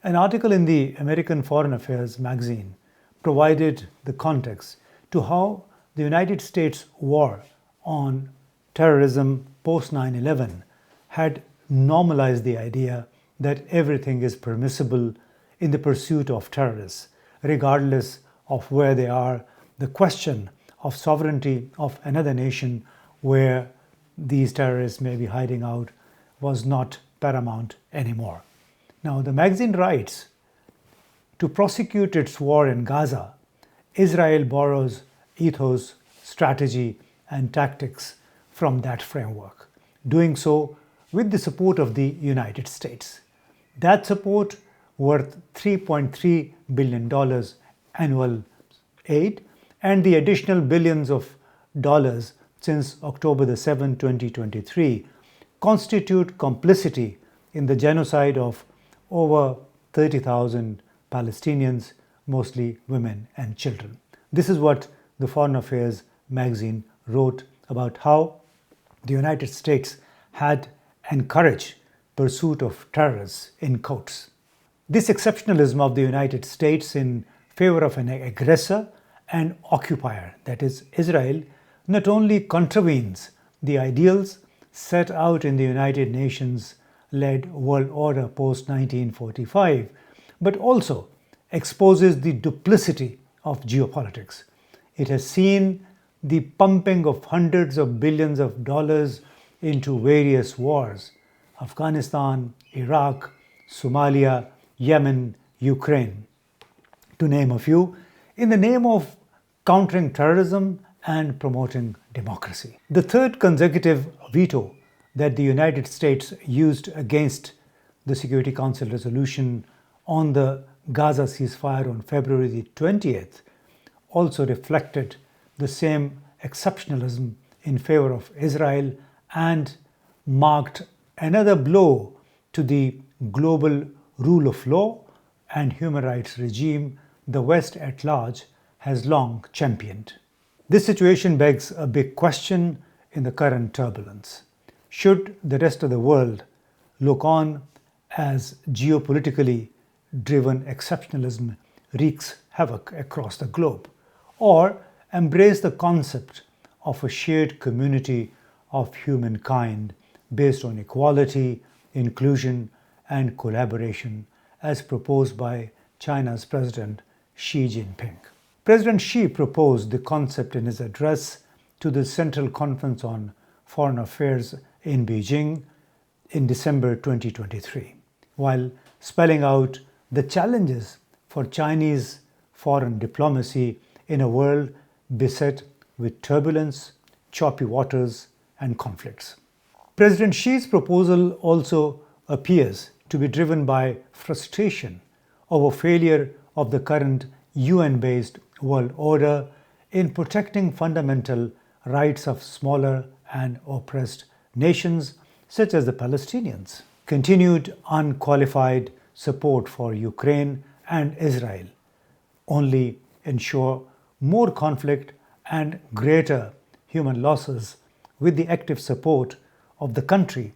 An article in the American Foreign Affairs magazine provided the context to how the United States war on terrorism post 9/11 had normalized the idea that everything is permissible in the pursuit of terrorists, regardless of where they are. The question of sovereignty of another nation where these terrorists may be hiding out was not paramount anymore. Now, the magazine writes, to prosecute its war in Gaza, Israel borrows ethos, strategy, and tactics from that framework, doing so with the support of the United States. That support, worth $3.3 billion annual aid, and the additional billions of dollars since October 7, 2023, constitute complicity in the genocide of over 30,000 Palestinians, mostly women and children. This is what the Foreign Affairs magazine wrote about how the United States had encouraged pursuit of terrorists, in quotes. This exceptionalism of the United States in favor of an aggressor and occupier, that is Israel, not only contravenes the ideals set out in the United Nations-led world order post-1945, but also exposes the duplicity of geopolitics. It has seen the pumping of hundreds of billions of dollars into various wars: Afghanistan, Iraq, Somalia, Yemen, Ukraine, to name a few, in the name of countering terrorism and promoting democracy. The third consecutive veto that the United States used against the Security Council resolution on the Gaza ceasefire on February the 20th also reflected the same exceptionalism in favor of Israel and marked another blow to the global rule of law and human rights regime the West at large has long championed. This situation begs a big question in the current turbulence. Should the rest of the world look on as geopolitically driven exceptionalism wreaks havoc across the globe, or embrace the concept of a shared community of humankind based on equality, inclusion, and collaboration as proposed by China's President Xi Jinping? President Xi proposed the concept in his address to the Central Conference on Foreign Affairs in Beijing in December 2023, while spelling out the challenges for Chinese foreign diplomacy in a world beset with turbulence, choppy waters, and conflicts. President Xi's proposal also appears to be driven by frustration over failure of the current UN-based world order in protecting fundamental rights of smaller and oppressed nations such as the Palestinians. Continued unqualified support for Ukraine and Israel only ensure more conflict and greater human losses with the active support of the country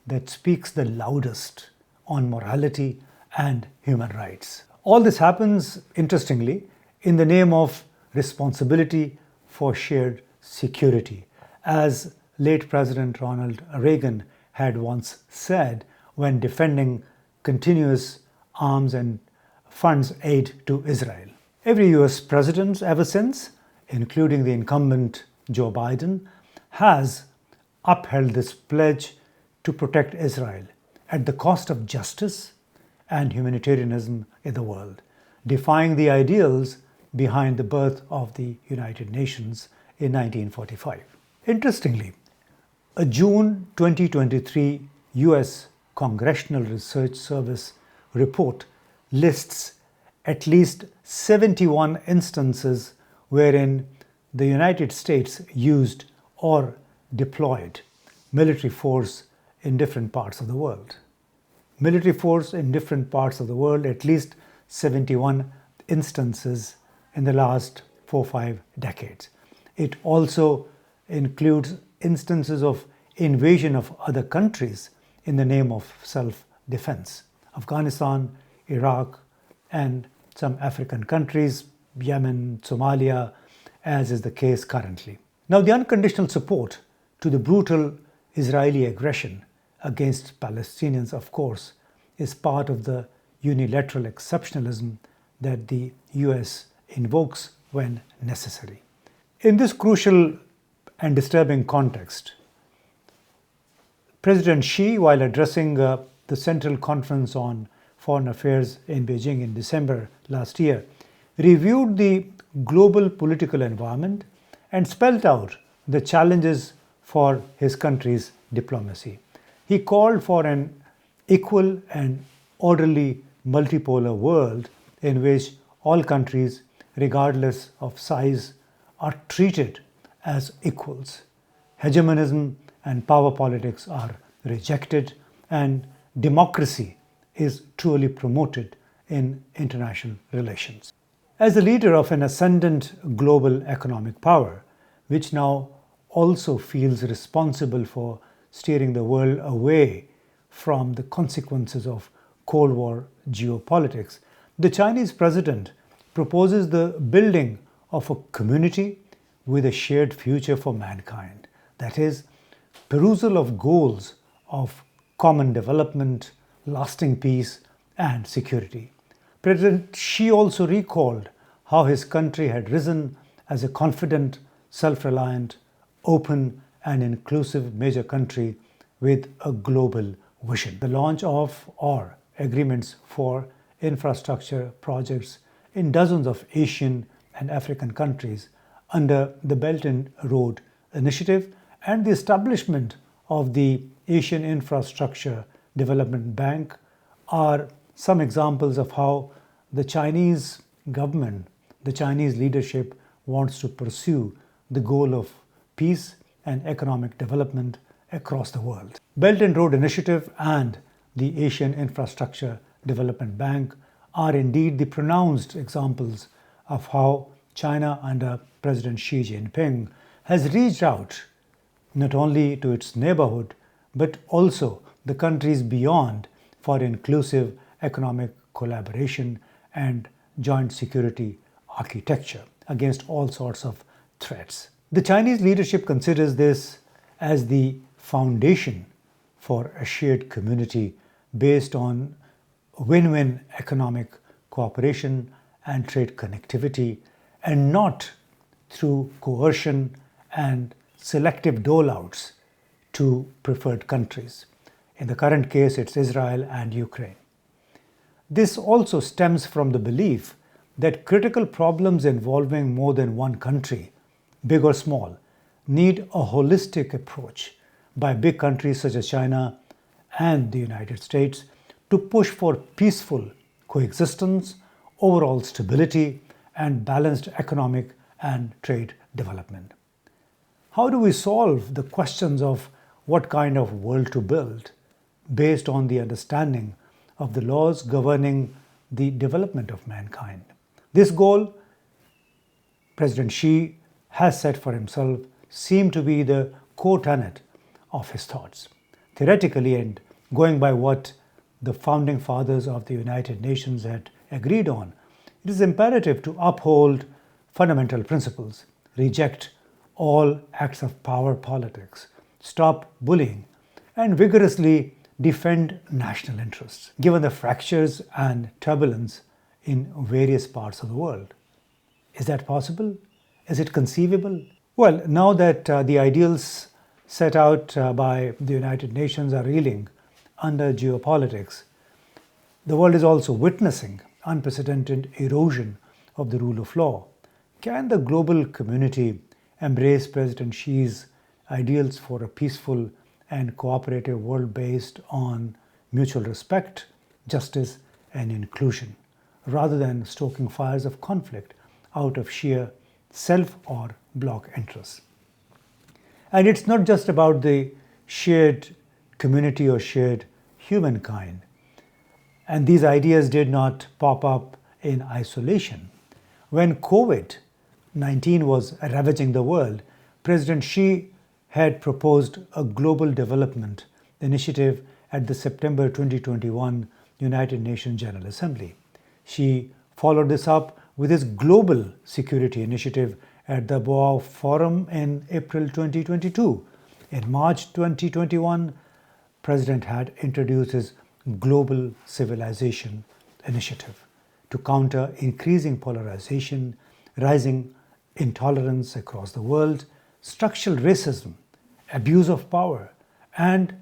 that speaks the loudest on morality and human rights. All this happens, interestingly, in the name of responsibility for shared security, as late President Ronald Reagan had once said when defending continuous arms and funds aid to Israel. Every US president ever since, including the incumbent Joe Biden, has upheld this pledge to protect Israel at the cost of justice and humanitarianism in the world, defying the ideals behind the birth of the United Nations in 1945. Interestingly, a June 2023 US Congressional Research Service report lists at least 71 instances wherein the United States used or deployed military force in different parts of the world. Military force in different parts of the world, at least 71 instances in the last 4-5 decades. It also includes instances of invasion of other countries in the name of self-defense. Afghanistan, Iraq, and some African countries, Yemen, Somalia, as is the case currently. Now, the unconditional support to the brutal Israeli aggression against Palestinians, of course, is part of the unilateral exceptionalism that the US invokes when necessary. In this crucial and disturbing context, President Xi, while addressing the Central Conference on Foreign Affairs in Beijing in December last year, reviewed the global political environment and spelled out the challenges for his country's diplomacy. He called for an equal and orderly multipolar world in which all countries, regardless of size, are treated as equals. Hegemonism and power politics are rejected, and democracy is truly promoted in international relations. As the leader of an ascendant global economic power, which now also feels responsible for steering the world away from the consequences of Cold War geopolitics, the Chinese president proposes the building of a community with a shared future for mankind. That is, perusal of goals of common development, lasting peace, and security. President Xi also recalled how his country had risen as a confident, self-reliant, open, and inclusive major country with a global vision. The launch of or agreements for infrastructure projects in dozens of Asian and African countries under the Belt and Road Initiative and the establishment of the Asian Infrastructure Development Bank are some examples of how the Chinese government, the Chinese leadership wants to pursue the goal of peace and economic development across the world. Belt and Road Initiative and the Asian Infrastructure Development Bank are indeed the pronounced examples of how China under President Xi Jinping has reached out not only to its neighborhood but also the countries beyond for inclusive economic collaboration and joint security architecture against all sorts of threats. The Chinese leadership considers this as the foundation for a shared community based on win-win economic cooperation and trade connectivity, and not through coercion and selective dole-outs to preferred countries. In the current case, it's Israel and Ukraine. This also stems from the belief that critical problems involving more than one country, big or small, need a holistic approach by big countries such as China and the United States to push for peaceful coexistence, overall stability, and balanced economic and trade development. How do we solve the questions of what kind of world to build based on the understanding of the laws governing the development of mankind? This goal President Xi has set for himself seemed to be the core tenet of his thoughts. Theoretically, and going by what the founding fathers of the United Nations had agreed on, it is imperative to uphold fundamental principles, reject all acts of power politics, stop bullying, and vigorously defend national interests, given the fractures and turbulence in various parts of the world. Is that possible? Is it conceivable? Well, now that the ideals set out by the United Nations are reeling under geopolitics, the world is also witnessing unprecedented erosion of the rule of law. Can the global community embrace President Xi's ideals for a peaceful and cooperative world based on mutual respect, justice, and inclusion, rather than stoking fires of conflict out of sheer self or bloc interests? And it's not just about the shared community or shared humankind. And these ideas did not pop up in isolation. When COVID-19 was ravaging the world, President Xi had proposed a global development initiative at the September 2021 United Nations General Assembly. Xi followed this up with his global security initiative at the Boao Forum in April 2022. In March 2021, President had introduced his Global Civilization Initiative to counter increasing polarization, rising intolerance across the world, structural racism, abuse of power, and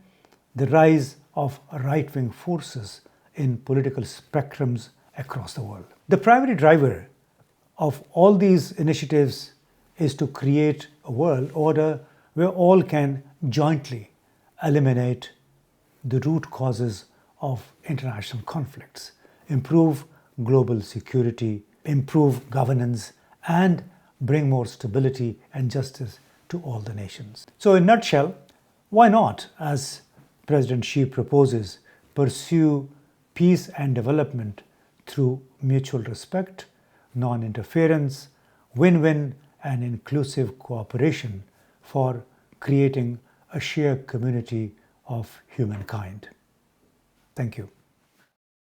the rise of right-wing forces in political spectrums across the world. The primary driver of all these initiatives is to create a world order where all can jointly eliminate the root causes of international conflicts, improve global security, improve governance, and bring more stability and justice to all the nations. So in a nutshell, why not, as President Xi proposes, pursue peace and development through mutual respect, non-interference, win-win and inclusive cooperation for creating a shared community of humankind. Thank you.